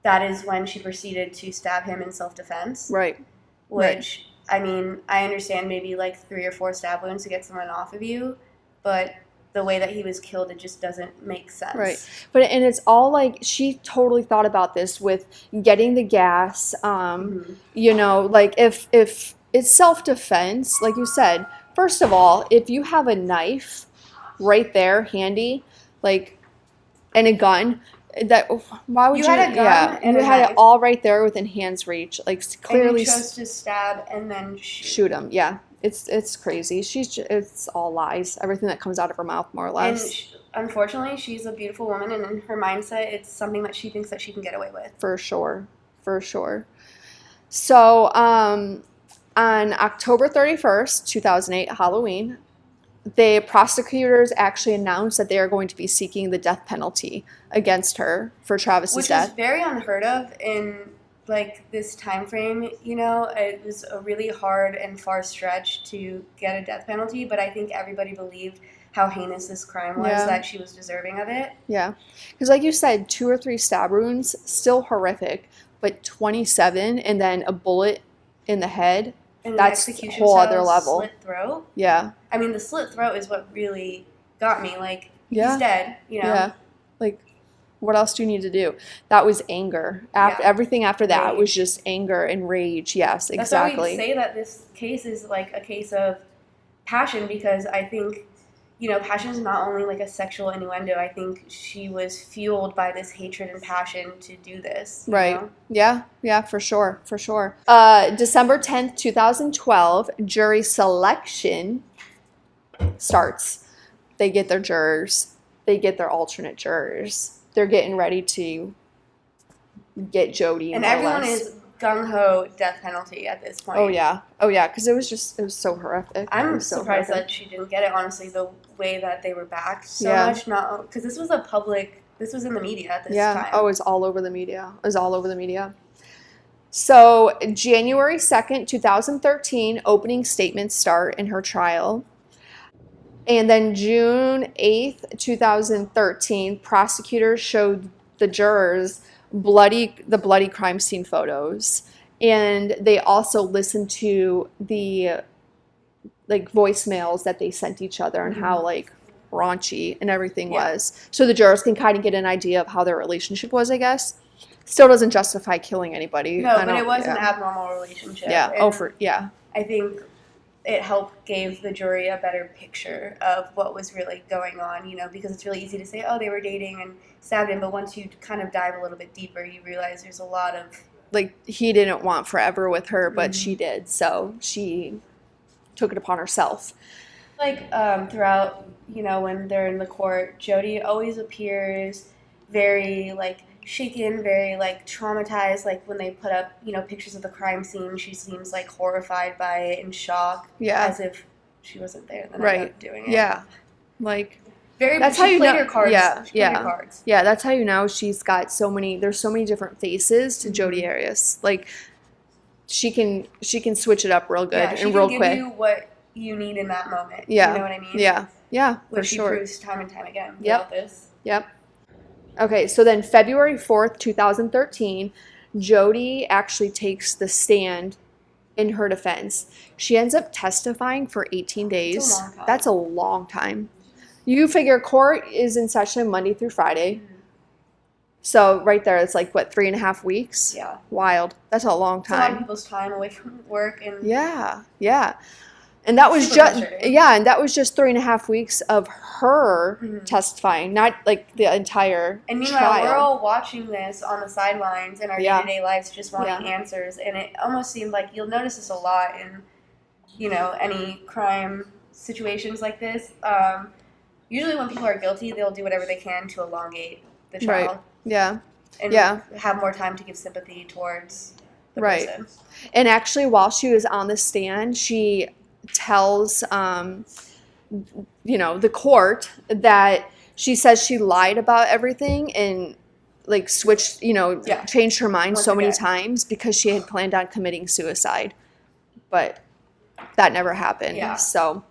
that is when she proceeded to stab him in self-defense. Right. Which, I mean, I understand maybe like 3 or 4 stab wounds to get someone off of you, but the way that he was killed, it just doesn't make sense. Right. And it's all like, she totally thought about this with getting the gas, like if it's self-defense, like you said, first of all, if you have a knife right there handy, and a gun, why would you? Had a gun and you had it all right there within hand's reach. Clearly, and you chose to stab and then shoot him. Yeah, it's crazy. It's all lies. Everything that comes out of her mouth, more or less. And unfortunately, she's a beautiful woman, and in her mindset, it's something that she thinks that she can get away with. For sure. So, on October 31st, 2008, Halloween, the prosecutors actually announced that they are going to be seeking the death penalty against her for Travis's death. Which is very unheard of in this time frame. It was a really hard and far stretch to get a death penalty, but I think everybody believed how heinous this crime was, that she was deserving of it. Yeah, because like you said, 2 or 3 stab wounds, still horrific, but 27 and then a bullet in the head. And that's a whole other level. Slit throat. Yeah. I mean, the slit throat is what really got me. Yeah. He's dead, Yeah. What else do you need to do? That was anger. Everything after that was just anger and rage. Yes, exactly. That's why we say that this case is a case of passion, because I think, passion is not only a sexual innuendo. I think she was fueled by this hatred and passion to do this. Right. Yeah, for sure. December 10th, 2012, jury selection starts. They get their jurors. They get their alternate jurors. They're getting ready to get Jodi. And everyone is gung-ho death penalty at this point. Oh, yeah, because it was so horrific. I'm surprised that she didn't get it, honestly, the way that they were backed so much. Not because this was in the media at this time. Oh, it's all over the media. So, January 2nd, 2013, opening statements start in her trial. And then June 8th, 2013, prosecutors showed the jurors the bloody crime scene photos. And they also listened to the like voicemails that they sent each other and how like raunchy and everything was. So the jurors can kind of get an idea of how their relationship was, I guess. Still doesn't justify killing anybody. No, but it was an abnormal relationship. Yeah. And I think it gave the jury a better picture of what was really going on, you know, because it's really easy to say, oh, they were dating and stabbed him, but once you kind of dive a little bit deeper, you realize there's a lot of... Like, he didn't want forever with her, but she did, so she took it upon herself. Like, throughout, you know, when they're in the court, Jodi always appears very, like, shaken, very, like, traumatized. Like, when they put up, you know, pictures of the crime scene, she seems, like, horrified by it, in shock. Yeah. As if she wasn't there the night of doing it. Yeah. Like, that's how you know. Her cards. Yeah, that's how you know she's got there's so many different faces to Jodi Arias. Like, she can switch it up real good and real quick. She can give you what you need in that moment. Yeah. You know what I mean? Yeah, Which she proves time and time again throughout this. Yep. Okay, so then February 4th, 2013, Jodi actually takes the stand in her defense. She ends up testifying for 18 days. That's a long time. You figure court is in session Monday through Friday. So right there, it's like, what, 3.5 weeks? Yeah. Wild. That's a long time. It's a lot of people's time away from work. And Yeah. And that was and that was just 3.5 weeks of her testifying, not like the entire And meanwhile, trial. we're all watching this on the sidelines in our day-to-day lives, just wanting answers. And it almost seemed like you'll notice this a lot in, you know, any crime situations like this. Usually when people are guilty, they'll do whatever they can to elongate the trial. Right. Yeah. And have more time to give sympathy towards the person. And actually, while she was on the stand, she tells, you know, the court that she says she lied about everything and, like, switched, you know, changed her mind so many times because she had planned on committing suicide. But that never happened. Yeah. So...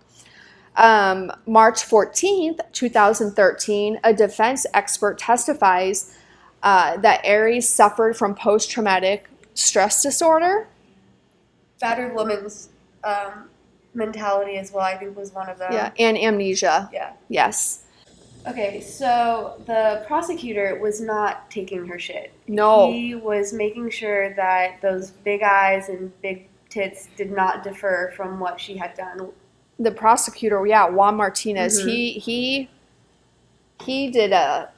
March 14th, 2013, a defense expert testifies that Arias suffered from post-traumatic stress disorder. Battered woman's mentality as well, I think, was one of them. Yeah, and amnesia. Yeah. Yes. Okay, so the prosecutor was not taking her shit. No. He was making sure that those big eyes and big tits did not differ from what she had done. The prosecutor, Juan Martinez, he did a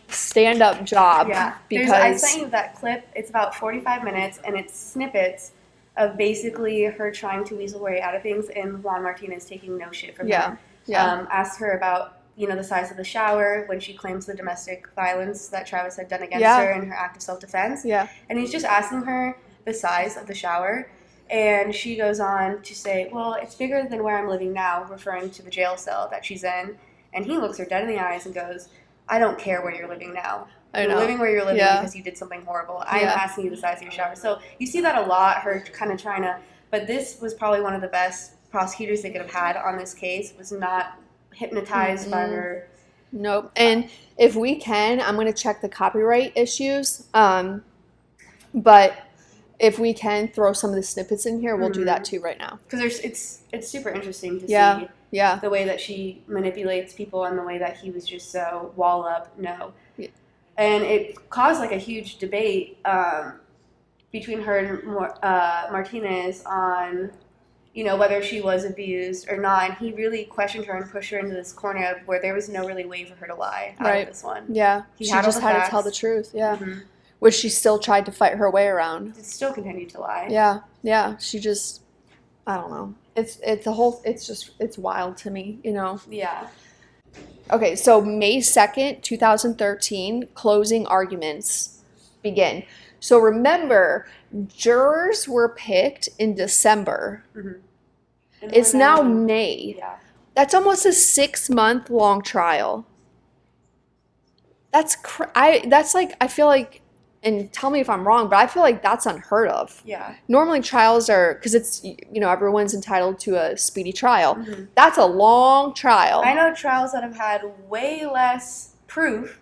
stand-up job. Yeah, because I sent you that clip. It's about 45 minutes, and it's snippets of basically her trying to weasel her way out of things, and Juan Martinez taking no shit from her. Asked her about, you know, the size of the shower when she claims the domestic violence that Travis had done against her in her act of self-defense. Yeah. And he's just asking her the size of the shower. And she goes on to say, well, it's bigger than where I'm living now, referring to the jail cell that she's in. And he looks her dead in the eyes and goes, I don't care where you're living now. You're living where you're living because you did something horrible. I'm asking you the size of your shower. So you see that a lot, her kind of trying to, but this was probably one of the best prosecutors they could have had on this case, was not hypnotized by her. Nope. And if we can, I'm going to check the copyright issues. But if we can throw some of the snippets in here, we'll do that too right now. Because it's super interesting to see the way that she manipulates people and the way that he was just so wall up. No. Yeah. And it caused like a huge debate between her and Martinez on, you know, whether she was abused or not. And he really questioned her and pushed her into this corner where there was no really way for her to lie out of this one. Yeah. She just had to tell the truth. Yeah. Which she still tried to fight her way around. It still continued to lie. Yeah. She just, I don't know. It's wild to me, you know? Yeah. Okay, so May 2nd, 2013, closing arguments begin. So remember, jurors were picked in December. It's now May. Yeah. That's almost a 6-month long trial. I feel like and tell me if I'm wrong, but I feel like that's unheard of. Yeah. Normally trials are, because it's, everyone's entitled to a speedy trial. Mm-hmm. That's a long trial. I know trials that have had way less proof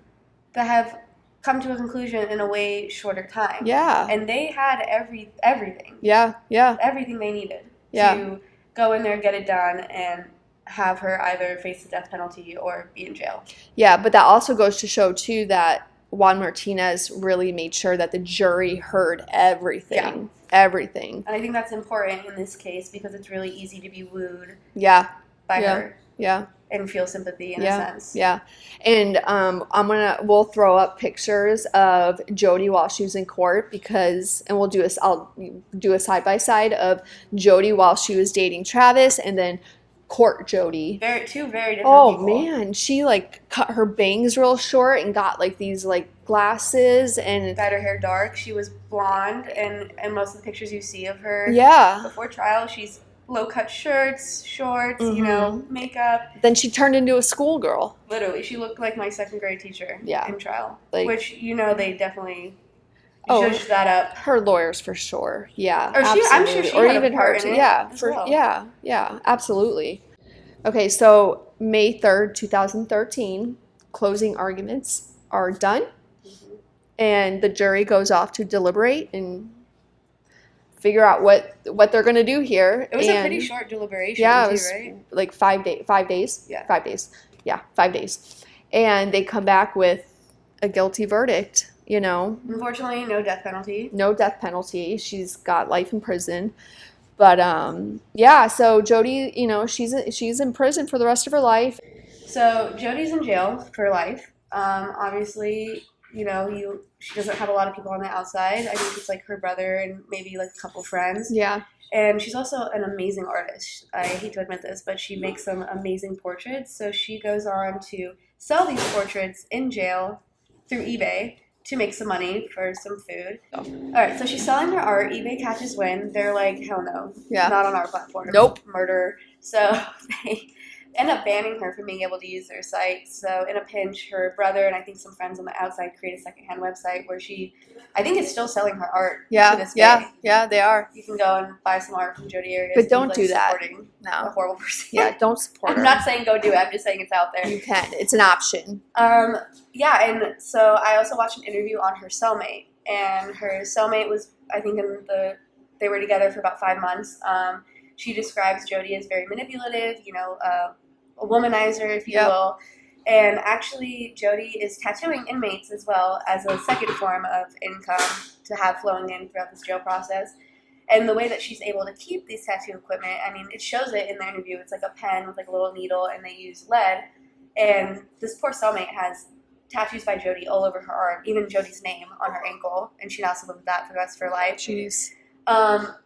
that have come to a conclusion in a way shorter time. Yeah. And they had everything. Yeah, yeah. Everything they needed to go in there, get it done, and have her either face the death penalty or be in jail. Yeah, but that also goes to show, too, that Juan Martinez really made sure that the jury heard everything. Yeah. Everything. And I think that's important in this case because it's really easy to be wooed by her. Yeah. And feel sympathy in a sense. Yeah. And we'll throw up pictures of Jodi while she was in court I'll do a side-by-side of Jodi while she was dating Travis and then court Jodi. Two very different people. Oh man, she cut her bangs real short and got these glasses and dyed her hair dark. She was blonde, and most of the pictures you see of her before trial, she's low-cut shirts, shorts, makeup. Then she turned into a schoolgirl. Literally, she looked like my second grade teacher in trial, which they definitely judged that up. Her lawyers for sure, yeah. Or I'm sure she had even a part in it. Yeah, absolutely. Okay, so May 3rd, 2013, closing arguments are done, and the jury goes off to deliberate and figure out what they're going to do here. It was a pretty short deliberation, it was right? 5 days. Yeah. 5 days. Yeah, 5 days. And they come back with a guilty verdict, Unfortunately, no death penalty. No death penalty. She's got life in prison. But, so Jodi, she's in prison for the rest of her life. So Jodi's in jail for life. Obviously, she doesn't have a lot of people on the outside. I think it's her brother and maybe a couple friends. Yeah. And she's also an amazing artist. I hate to admit this, but she makes some amazing portraits. So she goes on to sell these portraits in jail through eBay to make some money for some food. All right, so she's selling her art. eBay catches wind. They're like, hell no. Yeah. Not on our platform. Nope. Murder. So they end up banning her from being able to use their site. So in a pinch, her brother and I think some friends on the outside create a secondhand website where she, I think, is still selling her art to this day. Yeah, they are. You can go and buy some art from Jodi Arias. But don't do that. No. A horrible person. Yeah, don't support her. I'm not saying go do it. I'm just saying it's out there. You can. It's an option. Yeah, and so I also watched an interview on her cellmate. And her cellmate was, I think, they were together for about 5 months. She describes Jodi as very manipulative, a womanizer, if you will. And actually, Jodi is tattooing inmates as well as a second form of income to have flowing in throughout this jail process. And the way that she's able to keep these tattoo equipment, I mean, it shows it in the interview. It's like a pen with a little needle, and they use lead. And this poor cellmate has tattoos by Jodi all over her arm, even Jodi's name on her ankle, and she now lives with that for the rest of her life. Jeez.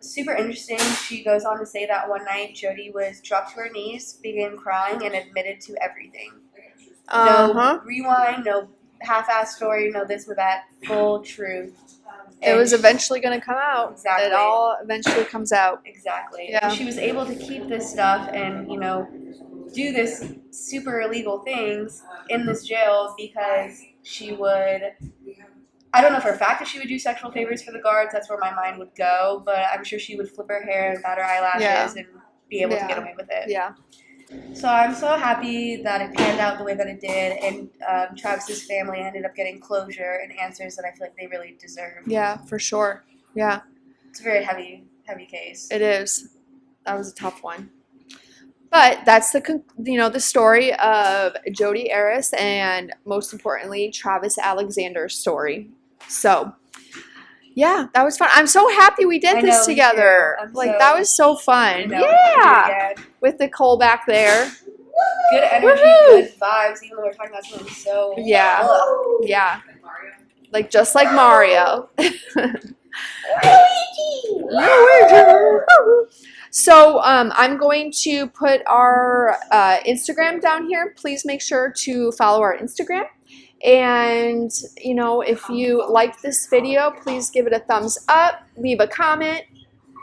Super interesting. She goes on to say that one night Jodi was dropped to her knees, began crying, and admitted to everything. No rewind, no half-ass story, no this or that, full truth. It was eventually going to come out. Exactly. It all eventually comes out. Exactly. Yeah. And she was able to keep this stuff and, do this super illegal things in this jail because she would, I don't know for a fact if she would do sexual favors for the guards. That's where my mind would go. But I'm sure she would flip her hair and bat her eyelashes and be able to get away with it. Yeah. So I'm so happy that it panned out the way that it did. And Travis's family ended up getting closure and answers that I feel like they really deserve. Yeah, for sure. Yeah. It's a very heavy case. It is. That was a tough one. But that's the story of Jodi Arias and most importantly Travis Alexander's story. So, yeah, that was fun. I'm so happy we did this together. That was so fun. Yeah, with Nicole back there. Good energy, good vibes. Even though we're talking about something so yeah, just like Mario. Luigi. So I'm going to put our Instagram down here. Please make sure to follow our Instagram. And, if you liked this video, please give it a thumbs up. Leave a comment.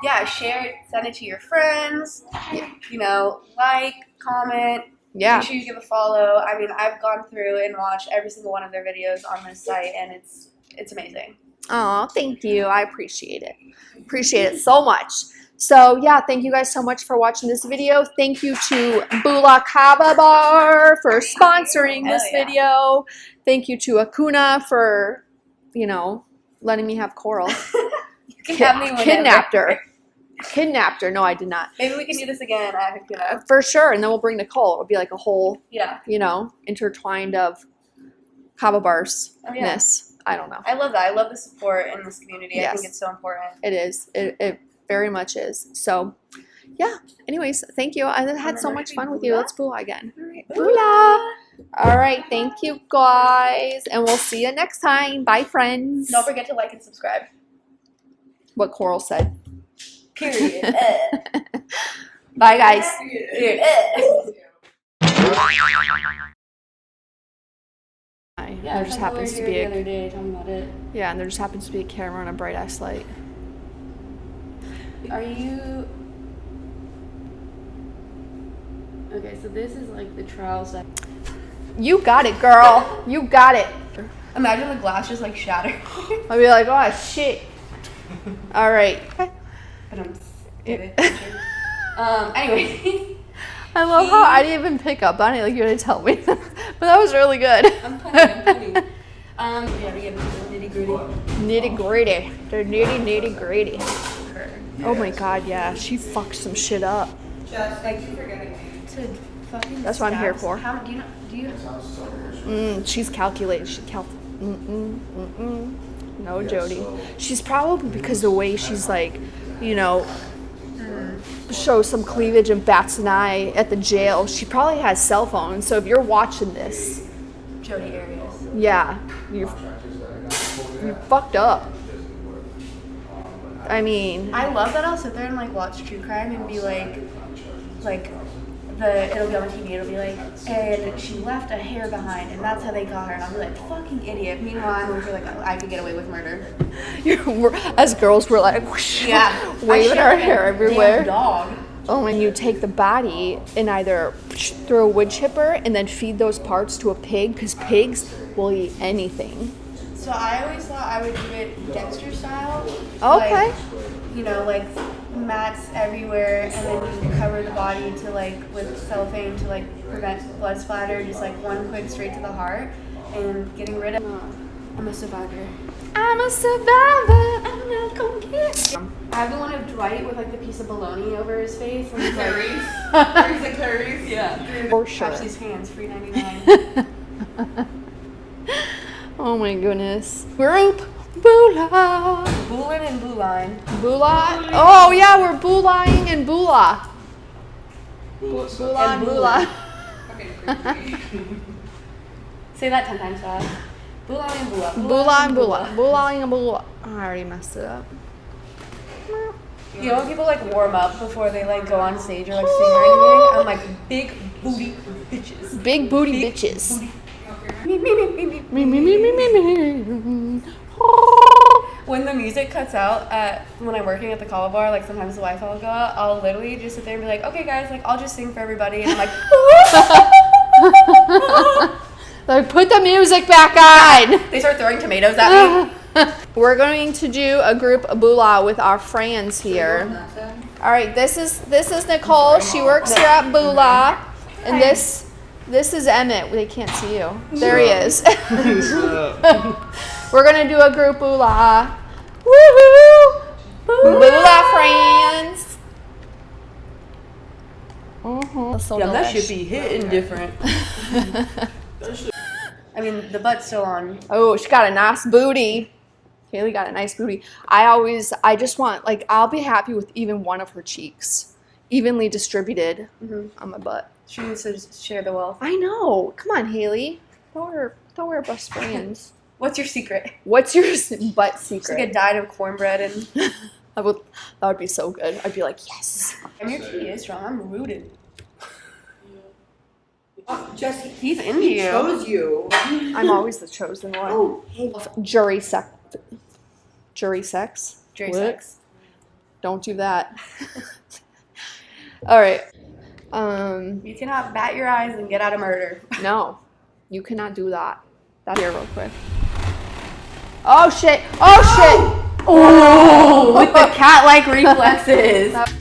Yeah, share it. Send it to your friends. Like, comment. Yeah. Make sure you give a follow. I mean, I've gone through and watched every single one of their videos on this site, and it's amazing. Oh, thank you. I appreciate it. Appreciate it so much. So yeah, thank you guys so much for watching this video. Thank you to Bula Kava Bar for sponsoring this video. Thank you to Akuna for, you know, letting me have Coral. You can have me whenever. Kidnapped her. No, I did not. Maybe we can do this again. For sure. And then we'll bring Nicole. It'll be like a whole, yeah, you know, intertwined of Kava Bars. Oh, yeah. I don't know. I love that. I love the support in this community. Yes. I think it's so important. It is. It very much is. So, yeah. Anyways, thank you. I had so much fun with you. Let's bula again. All right. Bula. All right. Thank you, guys. And we'll see you next time. Bye, friends. Don't forget to like and subscribe. What Coral said. Period. Bye, guys. Period. Yeah, there just happens to be the other day talking about it. Yeah, and there just happens to be a camera on a bright ass light. Are you okay? So this is like the trial set. You got it, girl. You got it. Imagine the glass just like shattered. I'll be like, oh shit. All right. Anyway. I love how I didn't even pick up on it like you had to tell me. But that was really good. I'm funny. Yeah, we get nitty gritty. Nitty gritty. The nitty gritty. Oh my god, yeah. She fucked some shit up. Just like you forgetting to fucking. That's what I'm here for. How do you? She's calculated. No, Jodi. She's probably because the way she's like, you know, shows some cleavage and bats an eye at the jail. She probably has cell phones. So if you're watching this, Jodi Arias. Yeah, you're fucked up. I mean, I love that I'll sit there and like watch true crime and be like it'll be on the TV, it'll be like, and she left a hair behind, and that's how they got her, and I'll be like, fucking idiot. Meanwhile, I'm over like, I could get away with murder. As girls, we're like, whoosh, yeah, waving our hair everywhere. Dog. Oh, and you take the body and either throw a wood chipper and then feed those parts to a pig, because pigs will eat anything. So I always thought I would do it Dexter style. Okay. Like, you know, like mats everywhere, and then you cover the body to like with cellophane to like prevent blood splatter. Just like one quick straight to the heart, and getting rid of. I'm a survivor. I'm a survivor. I'm not gonna get. I have the one of Dwight with like the piece of bologna over his face. And he's like, Curry's the Curry's. Yeah. For sure. Touch these hands, free 99. Oh my goodness. Group Bula. Boolin and Booline. Bula? Oh yeah, we're Bulaing and Bula. Bula and Bula. Say that 10 times fast. Bula and Bula. Bula and Bula. Bulaing and Bula. Oh, I already messed it up. You know when people like warm up before they like go on stage or like sing or anything? I'm like big booty bitches. Big booty bitches. Booty. Me. When the music cuts out when I'm working at the Kava Bar, like sometimes the Wi-Fi will go out, I'll literally just sit there and be like, okay guys, like I'll just sing for everybody, and I'm like like put the music back on. They start throwing tomatoes at me. We're going to do a group Bula with our friends here. All right, this is Nicole. She works here at Bula, and this is Emmett. They can't see you. There he is. We're gonna do a group Bula. Woohoo! Bula friends. So yeah, that should be hitting different. I mean, the butt's still on. Oh, she got a nice booty. Haley got a nice booty. I just want, like, I'll be happy with even one of her cheeks. Evenly distributed on my butt. She needs to share the wealth. I know. Come on, Haley. Don't wear best friends. What's your secret? What's your butt secret? It's like a diet of cornbread and... That would be so good. I'd be like, yes. And your key is strong. I'm rooted. Jess, he's into he you. chose you. I'm always the chosen one. Oh, Jury sex. Jury sex? Jury sex. Don't do that. All right. You cannot bat your eyes and get out of murder. No, you cannot do that. That's here real quick. Oh shit! Oh shit! Oh, with the cat-like reflexes.